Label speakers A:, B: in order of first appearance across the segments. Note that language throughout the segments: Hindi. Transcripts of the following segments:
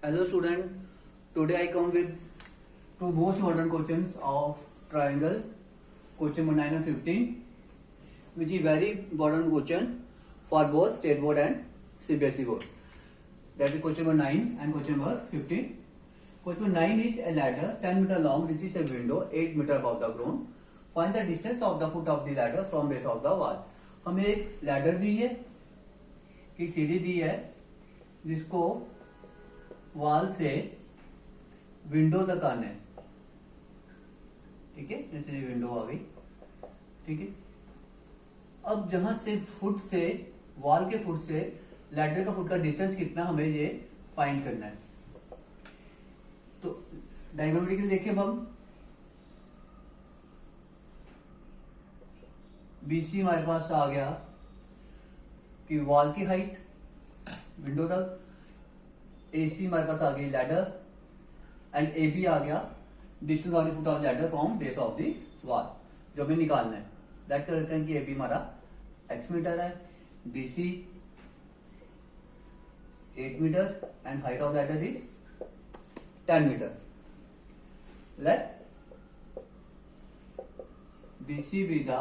A: Hello student, today I come with two most modern questions of triangles, question number 9 and 15, which is very important question for both state board and CBSE board. That is question number 9 and question number 15. Question number 9 is a ladder 10 meter long reaches a window 8 meter above the ground. Find the distance of the foot of the ladder from base of the wall. हमें एक लैडर दी है कि सीढ़ी दी है जिसको वॉल से विंडो तक आना है। ठीक है, जैसे विंडो आ गई। ठीक है, अब जहां से फुट से वॉल के फुट से लैडर का फुट का डिस्टेंस कितना हमें ये फाइंड करना है। तो डायग्रामेटिकली देखिए हम बीसी हमारे पास आ गया कि वॉल की हाइट विंडो तक, एसी हमारे पास आ गई लैडर एंड ए बी आ गया distance of the foot of ladder from base of the wall जो हमें निकालना है। दैट कर देते हैं कि ए बी हमारा x मीटर है, BC 8 metre and height of ladder is 10 metre. Let BC be the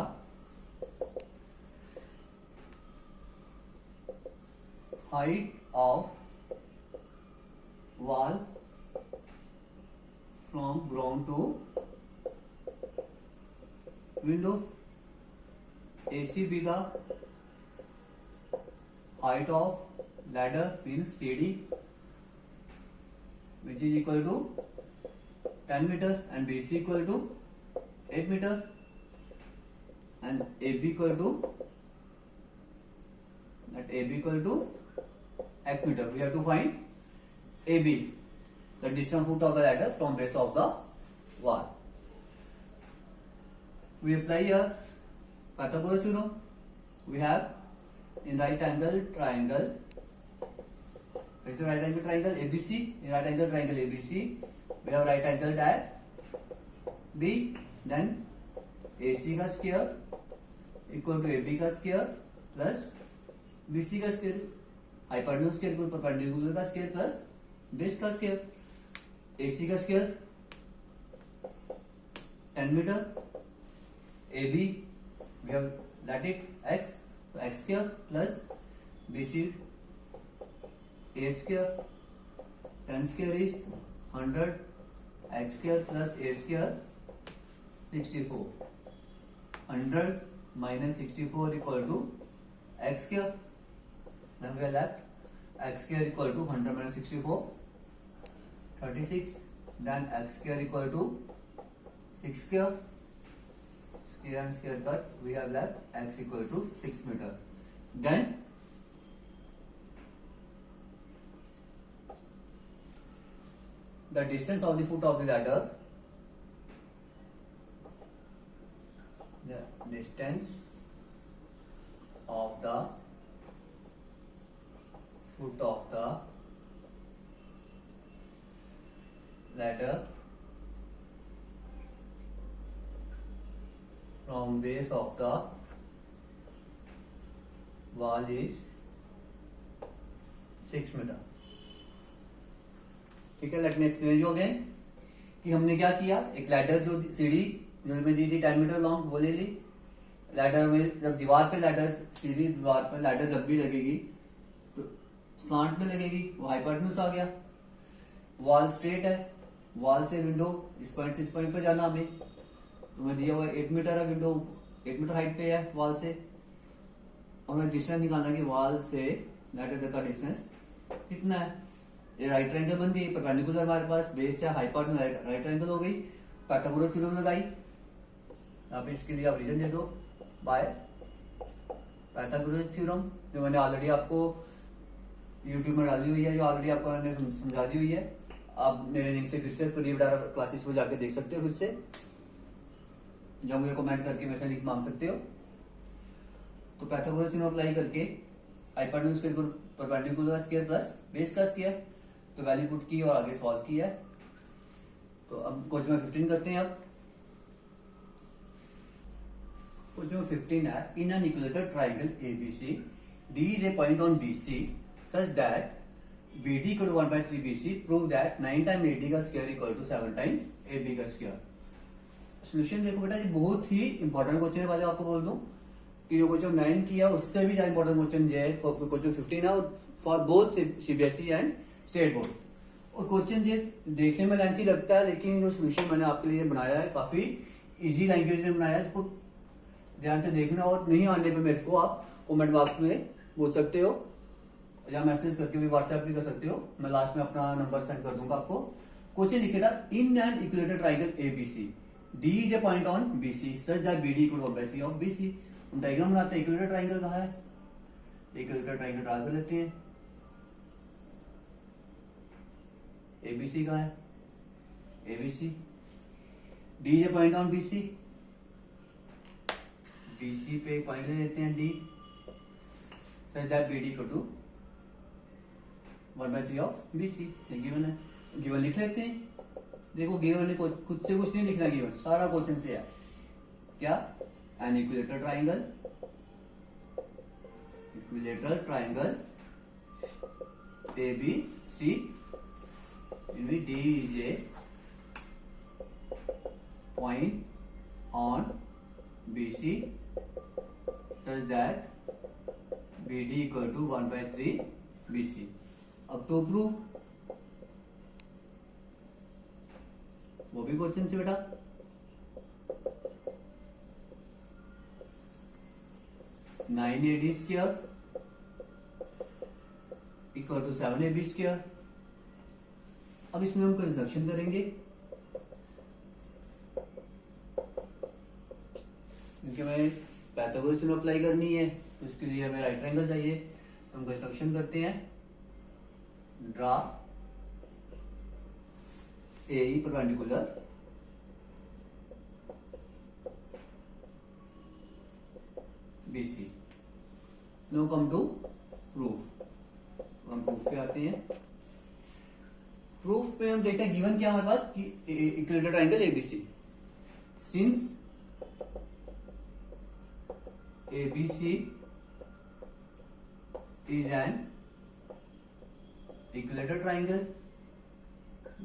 A: height of wall from ground to window. AC be the height of ladder means CD, which is equal to 10 meter, and BC equal to 8 meter, and AB equal to x meter. We have to find AB, the distance foot of the ladder from base of the wall. We apply here Pythagoras theorem. We have in right angle triangle, it's a right angle triangle ABC. In right angle triangle ABC, we have right angle at B. Then AC का square equal to AB का square plus BC का स्क्वायर, हाइपोटेन्यूज स्क्वायर को परपेंडिकुलर का स्क्वायर प्लस बेस का स्क्वायर, एसी का square 10 metre, AB we have that it x, so x square plus BC 8 square, 10 square is 100, x square plus 8 square 64, 100 minus 64 equal to x square. Then we are left x square equal to 100 minus 64 36. Then x square equal to 6 square, square and square cut, we have left x equal to 6 meter. Then the distance of the foot of the ladder, the distance of the foot of the ladder from base of the wall is 6 metre. ठीक है, let me explain you again कि हमने क्या किया। एक लैडर जो सीढ़ी जो हमें दी थी 10 मीटर लॉन्ग वो ले ली। लैडर में जब दीवार पे लैडर सीधी दीवार पर लैडर जब भी लगेगी तो स्लांट में लगेगी, वो हाइपोटेन्यूज आ गया। वॉल स्ट्रेट है, वॉल से विंडो इस पॉइंट से इस पॉइंट पे जाना हमें, तो मैं दिया हुआ 8 मीटर है, विंडो 8 मीटर हाइट पे है वॉल से, और मैं डिस्टेंस निकालना कि वॉल से लैडर तक का डिस्टेंस कितना है। ये राइट ट्रायंगल बन गई, परपेंडिकुलर हमारे पास बेस से हाइपोटेन्यूज राइट ट्रायंगल हो गई। पाइथागोरस थ्योरम लगाई, यहाँ पे इसके लिए आप रीजन दे दो बाय पाइथागोरस थ्योरम, जो मैंने ऑलरेडी आपको यूट्यूब में डाली हुई है, जो ऑलरेडी आपको मैंने समझा दी हुई है। आप मेरे लिंक से फिर से प्रीवियस डाटा क्लासेस में जाकर देख सकते हो फिर से, या मुझे कमेंट करके मेरे से लिंक मांग सकते हो। तो पाइथागोरस थ्योरम अप्लाई करके हाइपोटेन्यूज स्क्वायर को परपेंडिकुलर का स्क्वायर प्लस बेस का स्क्वायर, तो वैल्यू पुट की और आगे सॉल्व किया है। तो अब क्वेश्चन नंबर 15 करते हैं। अब क्वेश्चन नंबर 15 है, in an equilateral triangle ABC, D is a point on BC such that B D equal to 1/3 BC, prove that 9 time AD का square equal to 7 time AB का स्क्वायर। सोल्यूशन देखो बेटा, ये बहुत ही इंपॉर्टेंट क्वेश्चन है। वाले आपको बोल दूं कि जो क्वेश्चन 9 किया उससे भी ज्यादा इंपॉर्टेंट क्वेश्चन ये है, क्वेश्चन 15 है for both CBSE and state board. और क्वेश्चन ये देखने में लेंथी लगता है, लेकिन जो सोल्यूशन मैंने आपके लिए बनाया है काफी इजी लैंग्वेज में बनाया है। इसको ध्यान से देखना, और नहीं आने पे मेरे को आप कमेंट बॉक्स में पूछ सकते हो या मैसेज करके भी व्हाट्सएप भी कर सकते हो। मैं लास्ट में अपना नंबर सेंड कर दूंगा आपको। क्वेश्चन लिखेगा, इन an equilateral triangle ABC, D is a point on BC such that BD equal to 1/3 of BC। हम डायग्राम बनाते हैं। इक्विलेटरल ट्राइंगल कहाँ है? इक्विलेटरल ट्राइंगल ड्रा कर लेते हैं। ABC कहाँ है? ABC। D is a point on BC, BC पे एक पॉइंट ले लेते हैं D such that BD equal to 1/3 of BC। ये गिवन है, गिवन लिख लेते हैं। देखो गिवन को खुद से कुछ नहीं लिखना, गिवन सारा क्वेश्चन से है। क्या? An equilateral triangle, equilateral triangle ABC in which D is a point on BC such that BD equal to 1/3 BC। अब टू प्रूव, वो भी क्वेश्चन से बेटा। Nine AD square equal to 7 AB square. अब इसमें हम कंस्ट्रक्शन करेंगे, क्योंकि हमें पाइथागोरस थ्योरम अप्लाई करनी है, तो इसके लिए हमें राइट ट्रायंगल चाहिए। हम कंस्ट्रक्शन करते हैं। Draw AE perpendicular BC। Now come to proof. हम प्रूफ पे आते हैं। प्रूफ पे हम देखते हैं गिवन क्या हमारे पास कि equilateral triangle ABC, since ABC is an equilateral triangle,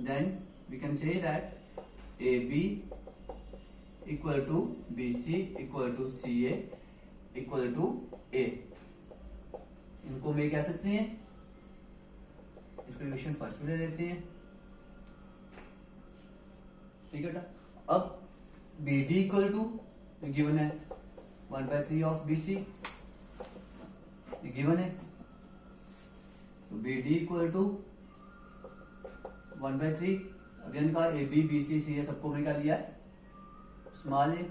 A: then we can say that AB equal to BC equal to CA equal to A। इनको हम कह सकते हैं, इसको इक्वेशन फर्स्ट में ले लेते हैं। ठीक है बेटा। अब BD इक्वल टू गिवन है 1/3 ऑफ BC, गिवन है, तो BD इक्वल टू 1/3। अब इनका AB BC CA सबको हमने क्या लिया है? स्मॉल है,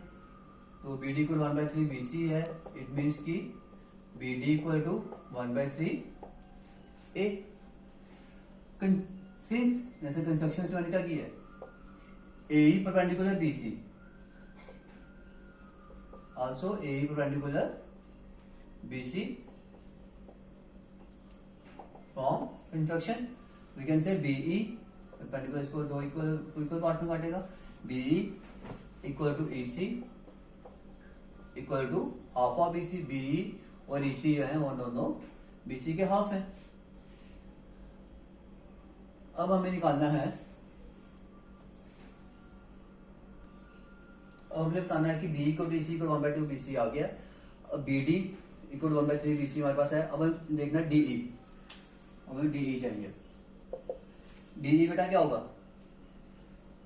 A: तो BD इक्वल 1/3 BC है। इट मीन्स कि BD equal to 1/3 A। Since जैसे कंस्ट्रक्शन से मैंने क्या किया है, AE perpendicular BC, also AE perpendicular BC from construction we can say BE perpendicular, इसको दो इक्वल पार्ट में काटेगा। BE equal to EC equal to half of BC। BE और EC जो है वो दोनों BC के हाफ है। अब हमें निकालना है, अब हमें बताना है कि B equal to EC equal 1/2 BC आ गया। अब BD इक्वल 1/3 BC हमारे पास है। अब हम देखना DE, हमें DE चाहिए। DE बेटा क्या होगा?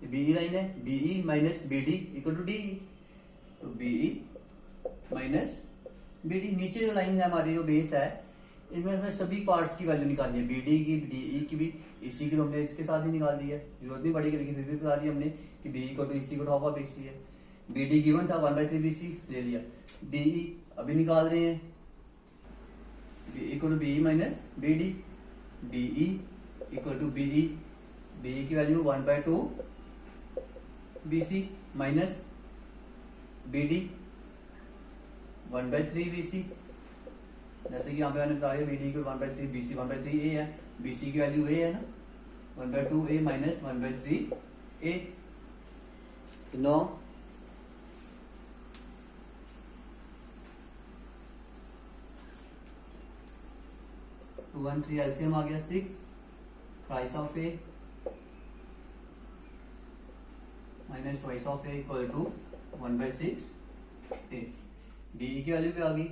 A: BE लाइन है, BE minus BD equal to DE, तो BE माइनस BD। नीचे जो लाइन है हमारी, जो बेस है, इसमें हमें सभी पार्ट्स की वैल्यू निकालनी है, BD की, DE की भी, EC की तो हमने इसके साथ ही निकाल दी है, जरूरत नहीं पड़ेगी, लेकिन फिर भी बता दी हमने कि BE equal to EC equal to half of BC है। BD गिवन था 1/3 BC, ले लिया। DE अभी निकाल रहे हैं, BE equal to BE minus BD, BE equal to BE की value 1/2 BC minus BD 1/3 BC। जैसे कि यहाँ पे मैंने बताया BD को 1/3 BC 1/3 A है, BC की वैल्यू A है ना, 1/2 A minus 1/3 A। No 2 1 3 LCM आ गया 6, thrice of a minus twice of a equal to 1/6 a. D की वैल्यू पे आ गई।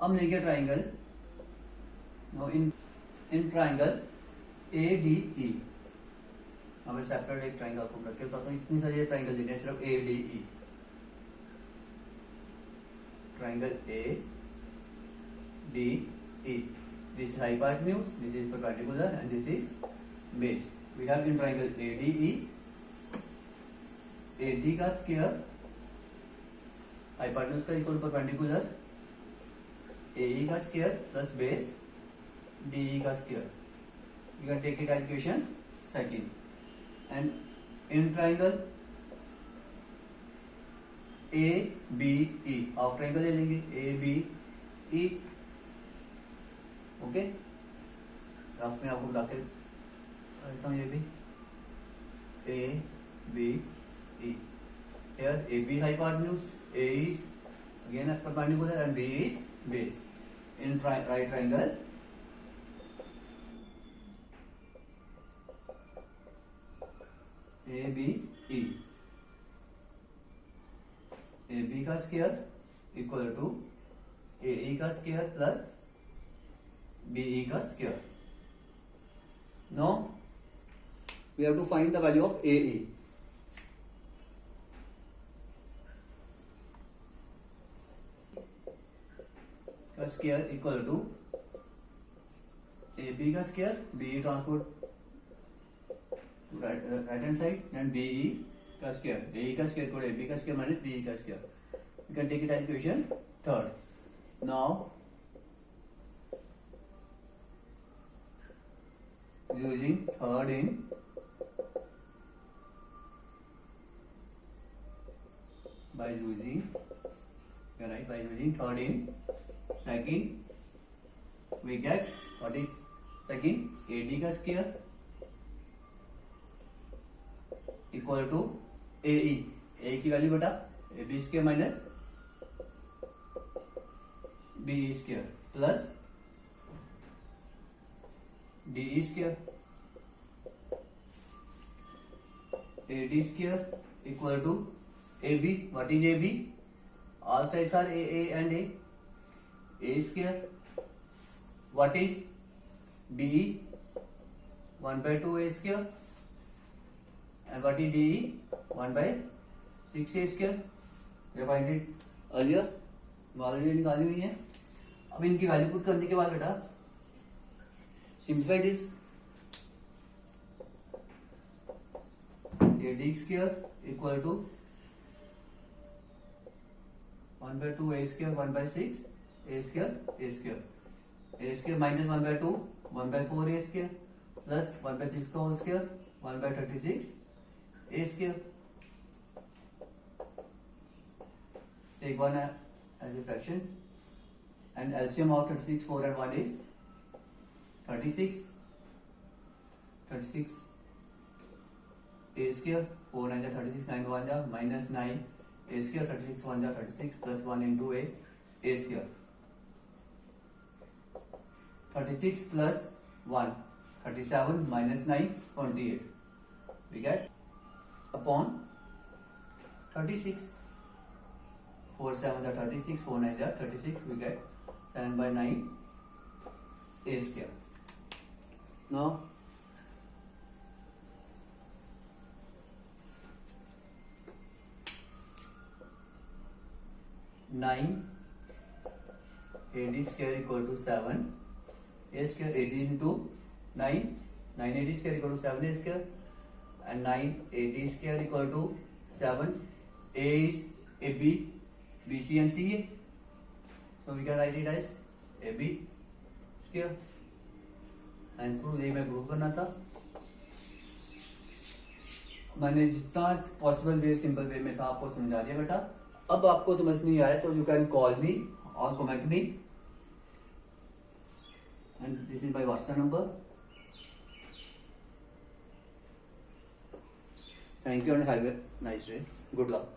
A: अब लेंगे triangle, in triangle A D E, हमें सेपरेट एक ट्राइंगल आपको करके बताता हूँ। इतनी सारी ट्राइंगल लेने हैं, सिर्फ A D E, triangle A D E, this is hypotenuse, this is perpendicular and this is base. We have in triangle ADE, AD का स्क्वायर हाइपोटेन्यूज का इक्वल परपेंडिकुलर, AE का स्क्वायर प्लस बेस DE का square. You can take it as equation second. And in triangle ABE, half triangle ले लेंगे ABE, ओके। ग्राफ में आपको लाके करता हूँ, ये भी ABE, here AB hypotenuse, A is again perpendicular and B is base. In right triangle ABE, AB का स्क्वायर इक्वल टू AE का स्क्वायर प्लस BE का square. Now we have to find the value of AE. का स्क्वायर इक्वल टू AB का square, BE transport right hand side, and BE का स्क्वायर, AE का स्क्वायर इक्वल AB का स्क्वायर माइनस BE का square. You can take it as equation third. Now using third in by using third in second, we get what is second AD का square equal to AE, A की वैल्यू बटा AB square minus BE square plus DE square, AD square equal to AB, what is AB? All sides are A and A square. What is BE? 1/2 A square. And what is DE? 1/6 A square. We find it earlier, already निकाली हुई है। अब इनकी वैल्यू पुट करने के बाद बेटा simplify this, AD square equal to 1/2 A square 1/6 A square minus 1/2 1/4 A square plus 1/6 का whole square 1/36 A square. Take one as a fraction and LCM of 36, 4 and 1 is 36 A square, 4 9 36, 9 1 minus 9 A square, 36 1 36 plus 1 into A square. 36 plus 1 37 minus 9 28. We get upon 36. 4 7 are 36, 4 9 are 36. We get 7/9 A square. Now nine AD square equal to 7 A square, 18 into 9 AD square equal to 7 A square, and 9 AD square equal to 7 A is AB, BC and CA, so we can write it as AB square. and proof ये मैं प्रूव करना था, मैंने जितना पॉसिबल वे सिंपल वे में था आपको समझा दिया बेटा। अब आपको समझ नहीं आया तो यू कैन कॉल मी और comment me, and this is my WhatsApp number. Thank you and have a nice day, good luck.